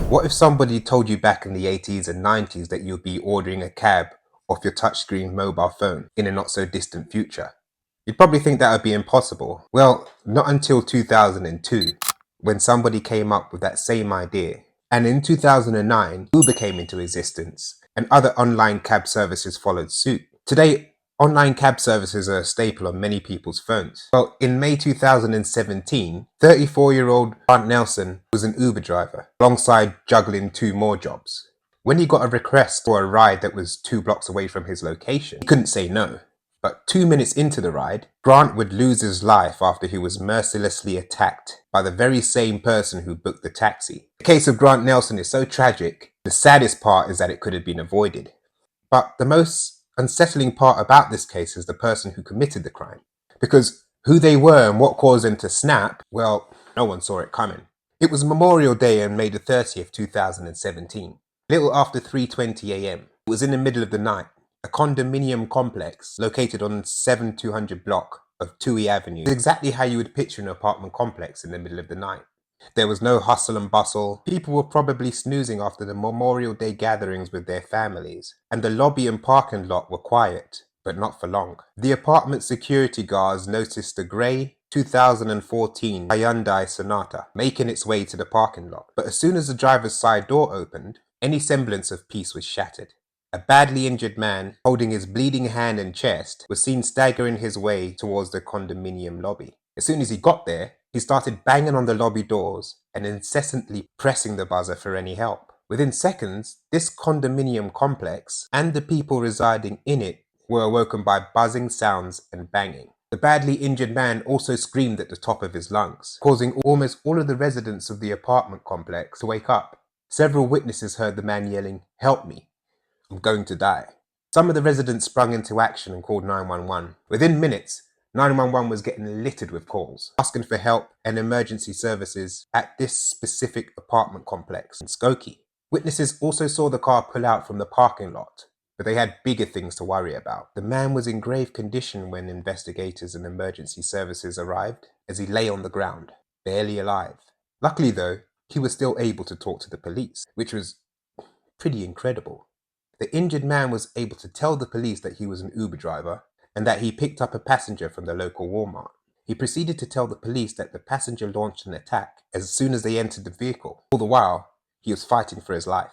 What if somebody told you back in the 80s and 90s that you'd be ordering a cab off your touchscreen mobile phone in a not so distant future? You'd probably think that would be impossible. Well, not until 2002, when somebody came up with that same idea. And in 2009, Uber came into existence, and other online cab services followed suit. Today, online cab services are a staple on many people's phones. Well, in May 2017, 34-year-old Grant Nelson was an Uber driver, alongside juggling 2 more jobs. When he got a request for a ride that was 2 blocks away from his location, he couldn't say no. But 2 minutes into the ride, Grant would lose his life after he was mercilessly attacked by the very same person who booked the taxi. The case of Grant Nelson is so tragic, the saddest part is that it could have been avoided. But the most unsettling part about this case is the person who committed the crime. Because who they were and what caused them to snap, well, no one saw it coming. It was Memorial Day on May the 30th, 2017. A little after 3:20 a.m. It was in the middle of the night. A condominium complex located on 7200 block of Toohey Avenue is exactly how you would picture an apartment complex in the middle of the night. There was no hustle and bustle. People were probably snoozing after the Memorial Day gatherings with their families, and the lobby and parking lot were quiet, but not for long. The apartment security guards noticed a grey 2014 Hyundai Sonata making its way to the parking lot. But as soon as the driver's side door opened, any semblance of peace was shattered. A badly injured man, holding his bleeding hand and chest, was seen staggering his way towards the condominium lobby. As soon as he got there, he started banging on the lobby doors and incessantly pressing the buzzer for any help. Within seconds, this condominium complex and the people residing in it were awoken by buzzing sounds and banging. The badly injured man also screamed at the top of his lungs, causing almost all of the residents of the apartment complex to wake up. Several witnesses heard the man yelling, "Help me, I'm going to die." Some of the residents sprung into action and called 911. Within minutes, 911 was getting littered with calls, asking for help and emergency services at this specific apartment complex in Skokie. Witnesses also saw the car pull out from the parking lot, but they had bigger things to worry about. The man was in grave condition when investigators and emergency services arrived, as he lay on the ground, barely alive. Luckily though, he was still able to talk to the police, which was pretty incredible. The injured man was able to tell the police that he was an Uber driver and that he picked up a passenger from the local Walmart. He proceeded to tell the police that the passenger launched an attack as soon as they entered the vehicle. All the while, he was fighting for his life.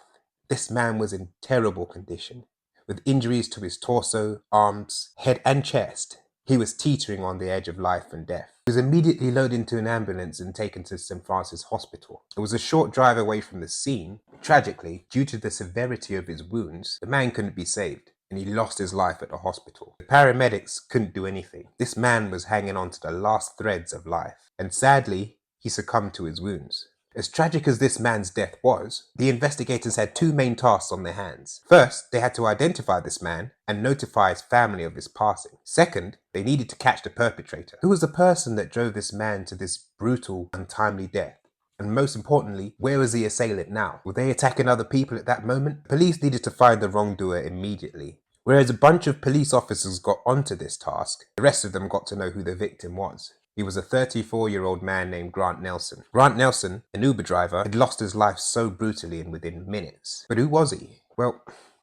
This man was in terrible condition, with injuries to his torso, arms, head and chest. He was teetering on the edge of life and death. He was immediately loaded into an ambulance and taken to St. Francis Hospital. It was a short drive away from the scene. Tragically, due to the severity of his wounds, the man couldn't be saved, and he lost his life at the hospital. The paramedics couldn't do anything. This man was hanging on to the last threads of life, and sadly, he succumbed to his wounds. As tragic as this man's death was, the investigators had 2 main tasks on their hands. First, they had to identify this man and notify his family of his passing. Second, they needed to catch the perpetrator. Who was the person that drove this man to this brutal, untimely death? And most importantly, where was the assailant now? Were they attacking other people at that moment? Police needed to find the wrongdoer immediately. Whereas a bunch of police officers got onto this task, the rest of them got to know who the victim was. He was a 34-year-old man named Grant Nelson. Grant Nelson, an Uber driver, had lost his life so brutally and within minutes. But who was he? Well,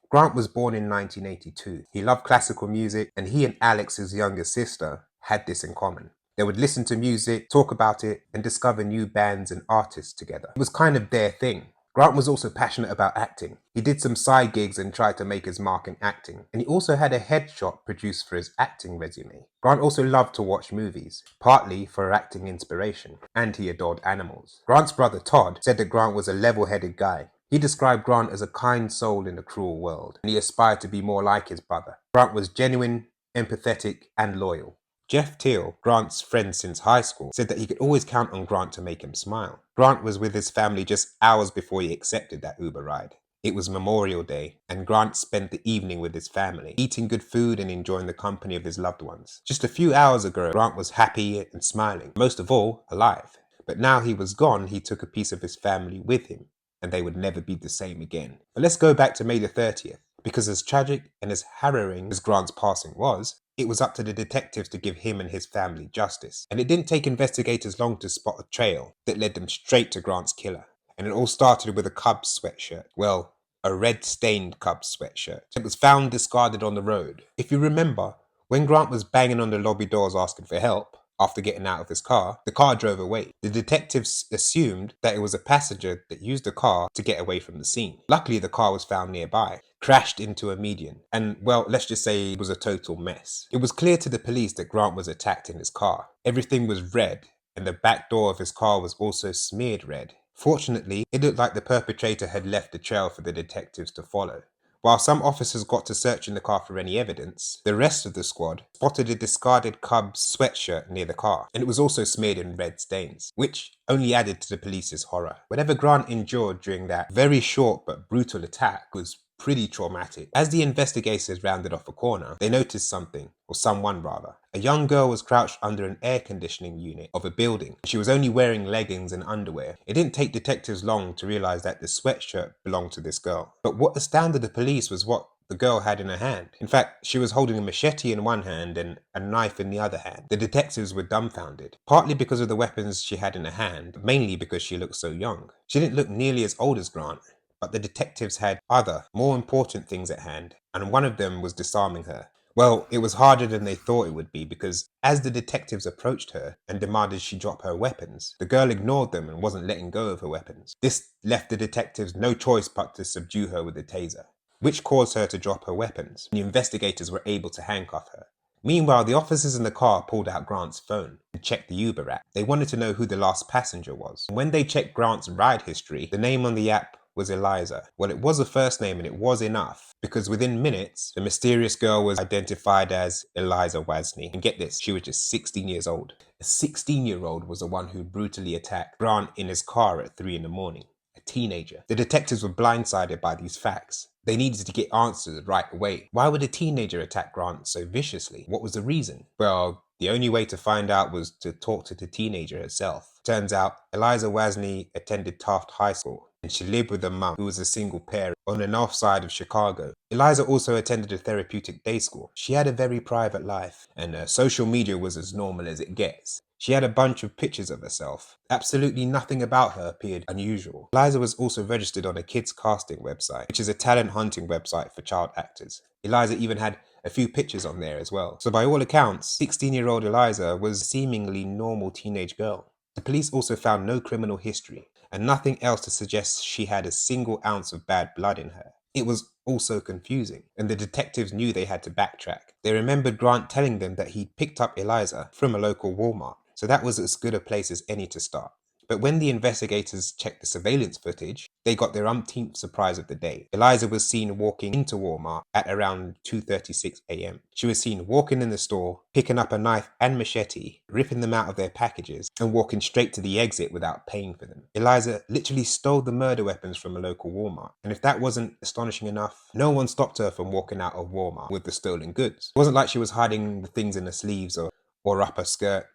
Grant was born in 1982. He loved classical music, and he and Alex, his younger sister, had this in common. They would listen to music, talk about it, and discover new bands and artists together. It was kind of their thing. Grant was also passionate about acting. He did some side gigs and tried to make his mark in acting. And he also had a headshot produced for his acting resume. Grant also loved to watch movies, partly for acting inspiration, and he adored animals. Grant's brother Todd said that Grant was a level-headed guy. He described Grant as a kind soul in a cruel world, and he aspired to be more like his brother. Grant was genuine, empathetic, and loyal. Jeff Teal, Grant's friend since high school, said that he could always count on Grant to make him smile. Grant was with his family just hours before he accepted that Uber ride. It was Memorial Day, and Grant spent the evening with his family, eating good food and enjoying the company of his loved ones. Just a few hours ago, Grant was happy and smiling, most of all, alive. But now he was gone, he took a piece of his family with him, and they would never be the same again. But let's go back to May the 30th, because as tragic and as harrowing as Grant's passing was, it was up to the detectives to give him and his family justice. And it didn't take investigators long to spot a trail that led them straight to Grant's killer. And it all started with a Cubs sweatshirt. Well, a red-stained Cubs sweatshirt. It was found discarded on the road. If you remember, when Grant was banging on the lobby doors asking for help, after getting out of his car, the car drove away. The detectives assumed that it was a passenger that used the car to get away from the scene. Luckily, the car was found nearby, crashed into a median, and well, let's just say it was a total mess. It was clear to the police that Grant was attacked in his car. Everything was red, and the back door of his car was also smeared red. Fortunately, it looked like the perpetrator had left a trail for the detectives to follow. While some officers got to searching the car for any evidence, the rest of the squad spotted a discarded Cubs sweatshirt near the car, and it was also smeared in red stains, which only added to the police's horror. Whatever Grant endured during that very short but brutal attack was pretty traumatic. As the investigators rounded off a corner, they noticed something, or someone rather. A young girl was crouched under an air conditioning unit of a building. She was only wearing leggings and underwear. It didn't take detectives long to realize that the sweatshirt belonged to this girl. But what astounded the police was what the girl had in her hand. In fact, she was holding a machete in one hand and a knife in the other hand. The detectives were dumbfounded, partly because of the weapons she had in her hand, but mainly because she looked so young. She didn't look nearly as old as Grant, but the detectives had other, more important things at hand, and one of them was disarming her. Well, it was harder than they thought it would be because as the detectives approached her and demanded she drop her weapons, the girl ignored them and wasn't letting go of her weapons. This left the detectives no choice but to subdue her with a taser, which caused her to drop her weapons. The investigators were able to handcuff her. Meanwhile, the officers in the car pulled out Grant's phone and checked the Uber app. They wanted to know who the last passenger was. And when they checked Grant's ride history, the name on the app was Eliza. Well, it was a first name and it was enough because within minutes, the mysterious girl was identified as Eliza Wasney. And get this, she was just 16 years old. A 16-year-old was the one who brutally attacked Grant in his car at 3 in the morning. A teenager. The detectives were blindsided by these facts. They needed to get answers right away. Why would a teenager attack Grant so viciously? What was the reason? Well, the only way to find out was to talk to the teenager herself. Turns out, Eliza Wasney attended Taft High School, and she lived with her mum, who was a single parent, on the north side of Chicago. Eliza also attended a therapeutic day school. She had a very private life, and social media was as normal as it gets. She had a bunch of pictures of herself. Absolutely nothing about her appeared unusual. Eliza was also registered on a kids casting website, which is a talent hunting website for child actors. Eliza even had a few pictures on there as well. So by all accounts, 16-year-old Eliza was a seemingly normal teenage girl. The police also found no criminal history and nothing else to suggest she had a single ounce of bad blood in her. It was also confusing, and the detectives knew they had to backtrack. They remembered Grant telling them that he'd picked up Eliza from a local Walmart, so that was as good a place as any to start. But when the investigators checked the surveillance footage, they got their umpteenth surprise of the day. Eliza was seen walking into Walmart at around 2:36 a.m. She was seen walking in the store, picking up a knife and machete, ripping them out of their packages, and walking straight to the exit without paying for them. Eliza literally stole the murder weapons from a local Walmart. And if that wasn't astonishing enough, no one stopped her from walking out of Walmart with the stolen goods. It wasn't like she was hiding the things in her sleeves or up her skirt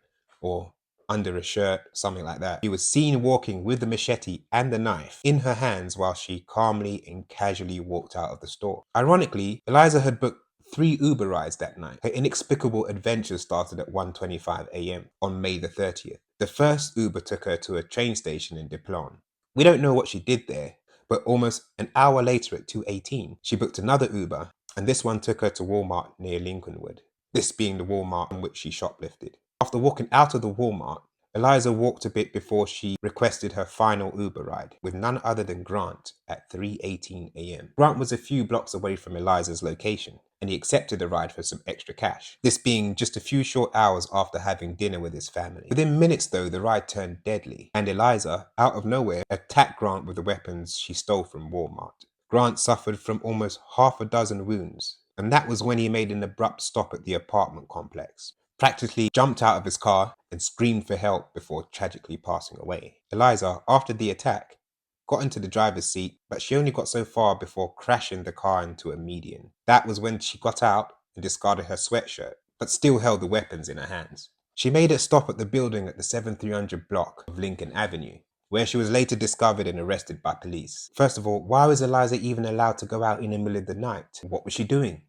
or under a shirt, something like that. She was seen walking with the machete and the knife in her hands while she calmly and casually walked out of the store. Ironically, Eliza had booked 3 Uber rides that night. Her inexplicable adventure started at 1:25 a.m. on May the 30th. The first Uber took her to a train station in Diplon. We don't know what she did there, but almost an hour later at 2:18, she booked another Uber, and this one took her to Walmart near Lincolnwood, this being the Walmart in which she shoplifted. After walking out of the Walmart, Eliza walked a bit before she requested her final Uber ride with none other than Grant at 3:18 a.m. Grant was a few blocks away from Eliza's location, and he accepted the ride for some extra cash, this being just a few short hours after having dinner with his family. Within minutes though, the ride turned deadly, and Eliza, out of nowhere, attacked Grant with the weapons she stole from Walmart. Grant suffered from almost half a dozen wounds, and that was when he made an abrupt stop at the apartment complex, practically jumped out of his car and screamed for help before tragically passing away. Eliza, after the attack, got into the driver's seat, but she only got so far before crashing the car into a median. That was when she got out and discarded her sweatshirt, but still held the weapons in her hands. She made a stop at the building at the 7300 block of Lincoln Avenue, where she was later discovered and arrested by police. First of all, why was Eliza even allowed to go out in the middle of the night? What was she doing?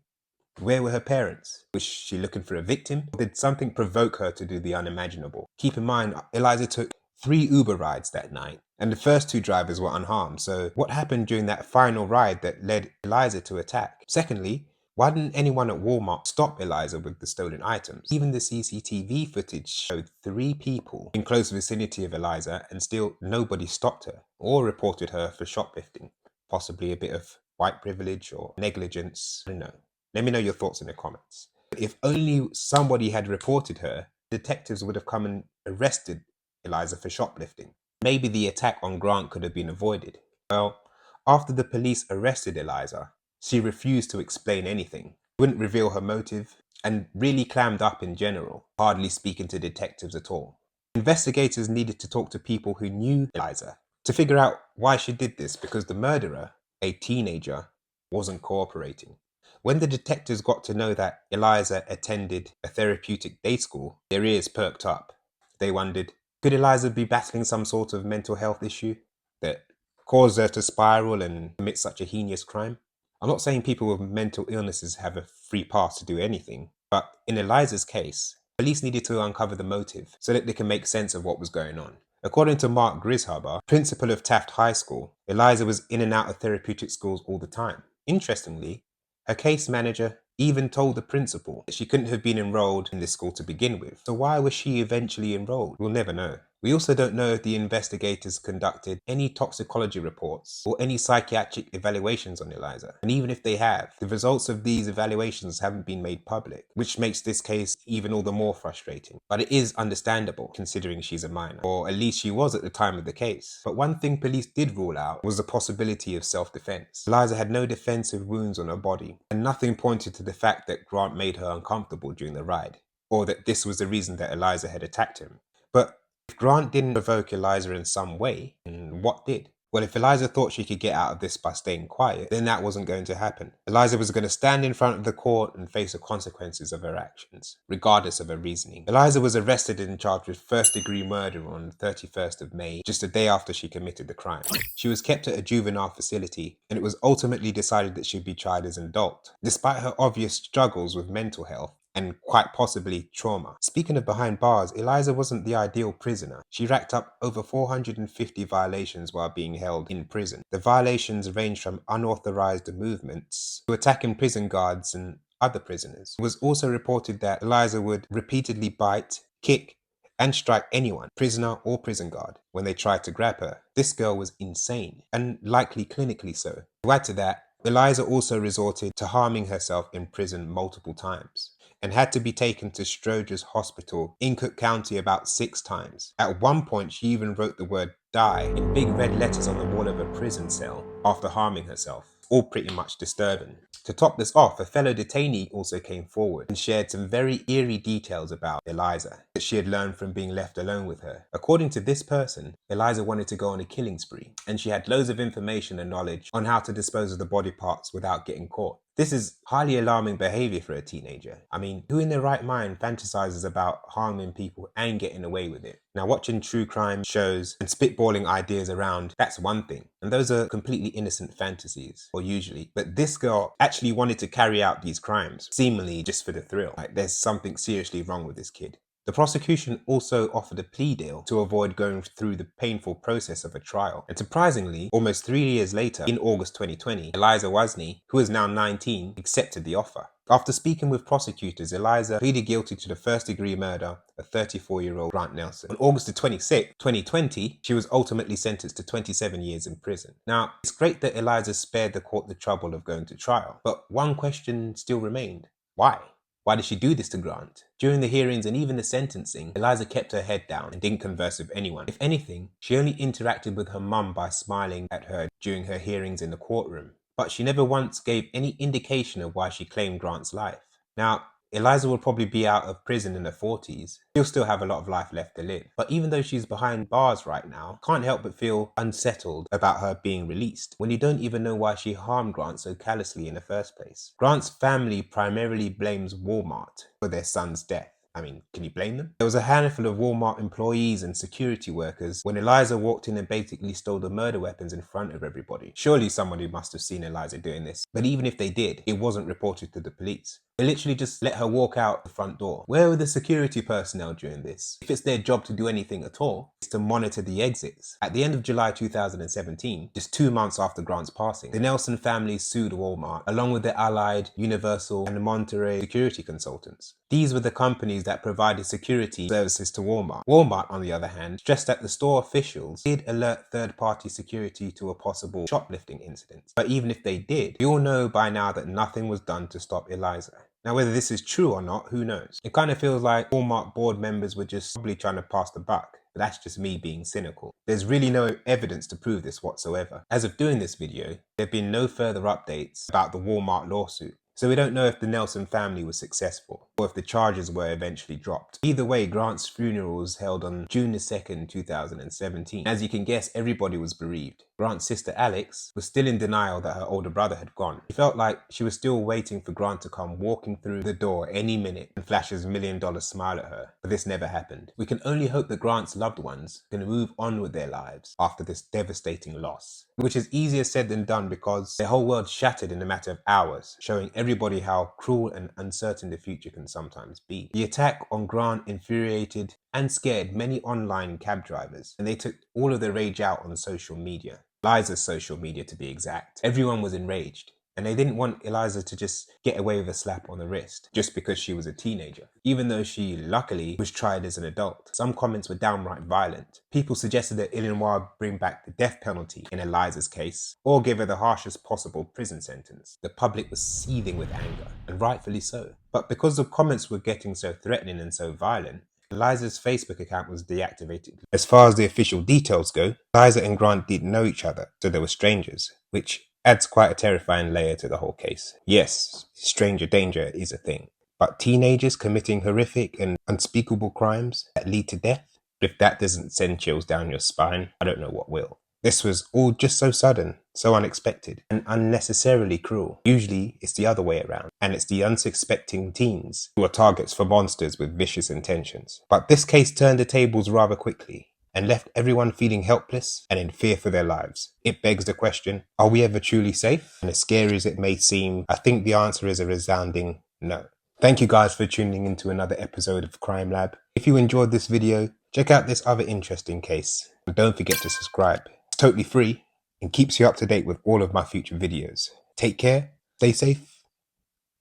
Where were her parents? Was she looking for a victim? Or did something provoke her to do the unimaginable? Keep in mind, Eliza took 3 Uber rides that night, and the first 2 drivers were unharmed. So what happened during that final ride that led Eliza to attack? Secondly, why didn't anyone at Walmart stop Eliza with the stolen items? Even the CCTV footage showed 3 people in close vicinity of Eliza, and still nobody stopped her or reported her for shoplifting. Possibly a bit of white privilege or negligence, I don't know. Let me know your thoughts in the comments. If only somebody had reported her, detectives would have come and arrested Eliza for shoplifting. Maybe the attack on Grant could have been avoided. Well, after the police arrested Eliza, she refused to explain anything, wouldn't reveal her motive, and really clammed up in general, hardly speaking to detectives at all. Investigators needed to talk to people who knew Eliza to figure out why she did this, because the murderer, a teenager, wasn't cooperating. When the detectives got to know that Eliza attended a therapeutic day school, their ears perked up. They wondered, could Eliza be battling some sort of mental health issue that caused her to spiral and commit such a heinous crime? I'm not saying people with mental illnesses have a free pass to do anything, but in Eliza's case, police needed to uncover the motive so that they can make sense of what was going on. According to Mark Grishaber, principal of Taft High School, Eliza was in and out of therapeutic schools all the time. Interestingly, her case manager even told the principal that she couldn't have been enrolled in this school to begin with. So why was she eventually enrolled? We'll never know. We also don't know if the investigators conducted any toxicology reports or any psychiatric evaluations on Eliza. And even if they have, the results of these evaluations haven't been made public, which makes this case even all the more frustrating. But it is understandable considering she's a minor, or at least she was at the time of the case. But one thing police did rule out was the possibility of self-defense. Eliza had no defensive wounds on her body, and nothing pointed to the fact that Grant made her uncomfortable during the ride, or that this was the reason that Eliza had attacked him. But if Grant didn't provoke Eliza in some way, what did? Well, if Eliza thought she could get out of this by staying quiet, then that wasn't going to happen. Eliza was going to stand in front of the court and face the consequences of her actions, regardless of her reasoning. Eliza was arrested and charged with first-degree murder on the 31st of May, just a day after she committed the crime. She was kept at a juvenile facility, and it was ultimately decided that she'd be tried as an adult. Despite her obvious struggles with mental health, and quite possibly trauma. Speaking of behind bars, Eliza wasn't the ideal prisoner. She racked up over 450 violations while being held in prison. The violations ranged from unauthorized movements to attacking prison guards and other prisoners. It was also reported that Eliza would repeatedly bite, kick, and strike anyone, prisoner or prison guard, when they tried to grab her. This girl was insane, and likely clinically so. To add to that, Eliza also resorted to harming herself in prison multiple times, and had to be taken to Stroger's Hospital in Cook County about 6 times. At one point, she even wrote the word "die" in big red letters on the wall of a prison cell after harming herself. All pretty much disturbing. To top this off, a fellow detainee also came forward and shared some very eerie details about Eliza that she had learned from being left alone with her. According to this person, Eliza wanted to go on a killing spree, and she had loads of information and knowledge on how to dispose of the body parts without getting caught. This is highly alarming behavior for a teenager. I mean, who in their right mind fantasizes about harming people and getting away with it? Now, watching true crime shows and spitballing ideas around, that's one thing. And those are completely innocent fantasies, or usually. But this girl actually wanted to carry out these crimes, seemingly just for the thrill. Like, there's something seriously wrong with this kid. The prosecution also offered a plea deal to avoid going through the painful process of a trial. And surprisingly, almost 3 years later, in August 2020, Eliza Wasney, who is now 19, accepted the offer. After speaking with prosecutors, Eliza pleaded guilty to the first-degree murder of 34-year-old Grant Nelson. On August 26, 2020, she was ultimately sentenced to 27 years in prison. Now, it's great that Eliza spared the court the trouble of going to trial, but one question still remained. Why? Why did she do this to Grant? During the hearings and even the sentencing, Eliza kept her head down and didn't converse with anyone. If anything, she only interacted with her mum by smiling at her during her hearings in the courtroom. But she never once gave any indication of why she claimed Grant's life. Now, Eliza will probably be out of prison in her 40s. She'll still have a lot of life left to live. But even though she's behind bars right now, can't help but feel unsettled about her being released, when you don't even know why she harmed Grant so callously in the first place. Grant's family primarily blames Walmart for their son's death. I mean, can you blame them? There was a handful of Walmart employees and security workers when Eliza walked in and basically stole the murder weapons in front of everybody. Surely somebody must have seen Eliza doing this. But even if they did, it wasn't reported to the police. They literally just let her walk out the front door. Where were the security personnel during this? If it's their job to do anything at all, it's to monitor the exits. At the end of July 2017, just 2 months after Grant's passing, the Nelson family sued Walmart, along with their allied Universal and Monterey security consultants. These were the companies that provided security services to Walmart. Walmart, on the other hand, stressed that the store officials did alert third-party security to a possible shoplifting incident. But even if they did, we all know by now that nothing was done to stop Eliza. Now, whether this is true or not, who knows? It kind of feels like Walmart board members were just probably trying to pass the buck. But that's just me being cynical. There's really no evidence to prove this whatsoever. As of doing this video, there have been no further updates about the Walmart lawsuit. So we don't know if the Nelson family was successful or if the charges were eventually dropped. Either way, Grant's funeral was held on June 2nd, 2017. As you can guess, everybody was bereaved. Grant's sister Alex was still in denial that her older brother had gone. She felt like she was still waiting for Grant to come walking through the door any minute and flash his $1 million smile at her, but this never happened. We can only hope that Grant's loved ones can move on with their lives after this devastating loss, which is easier said than done because their whole world shattered in a matter of hours, showing everybody how cruel and uncertain the future can sometimes be. The attack on Grant infuriated and scared many online cab drivers, and they took all of their rage out on social media. Eliza's social media, to be exact. Everyone was enraged, and they didn't want Eliza to just get away with a slap on the wrist just because she was a teenager, even though she luckily was tried as an adult. Some comments were downright violent. People suggested that Illinois bring back the death penalty in Eliza's case or give her the harshest possible prison sentence. The public was seething with anger, and rightfully so. But because the comments were getting so threatening and so violent, Eliza's Facebook account was deactivated. As far as the official details go, Eliza and Grant didn't know each other, so they were strangers, which adds quite a terrifying layer to the whole case. Yes, stranger danger is a thing, but teenagers committing horrific and unspeakable crimes that lead to death? If that doesn't send chills down your spine, I don't know what will. This was all just so sudden, so unexpected, and unnecessarily cruel. Usually, it's the other way around, and it's the unsuspecting teens who are targets for monsters with vicious intentions. But this case turned the tables rather quickly, and left everyone feeling helpless and in fear for their lives. It begs the question, are we ever truly safe? And as scary as it may seem, I think the answer is a resounding no. Thank you guys for tuning into another episode of Crime Lab. If you enjoyed this video, check out this other interesting case, and don't forget to subscribe. It's totally free and keeps you up to date with all of my future videos. Take care, stay safe,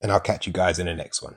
and I'll catch you guys in the next one.